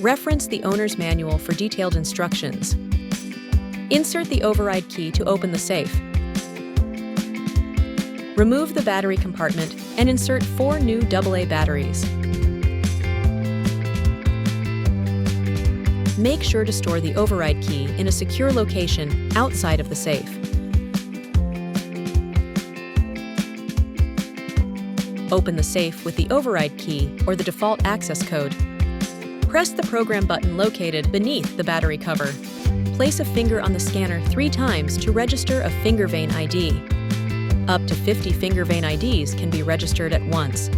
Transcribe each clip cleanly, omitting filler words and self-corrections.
Reference the owner's manual for detailed instructions. Insert the override key to open the safe. Remove the battery compartment and insert 4 new AA batteries. Make sure to store the override key in a secure location outside of the safe. Open the safe with the override key or the default access code. Press the program button located beneath the battery cover. Place a finger on the scanner 3 times to register a finger vein ID. Up to 50 finger vein IDs can be registered at once.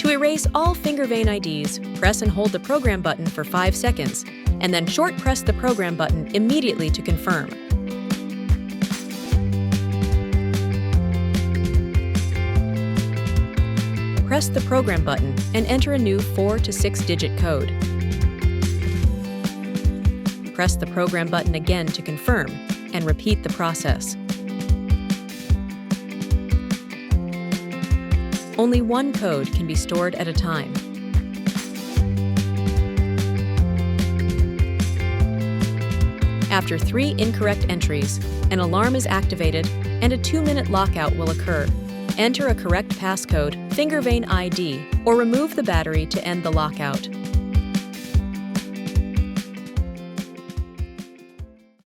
To erase all finger vein IDs, press and hold the program button for 5 seconds, and then short press the program button immediately to confirm. Press the program button and enter a new 4 to 6-digit code. Press the program button again to confirm, and repeat the process. Only one code can be stored at a time. After 3 incorrect entries, an alarm is activated and a 2-minute lockout will occur. Enter a correct passcode, finger vein ID, or remove the battery to end the lockout.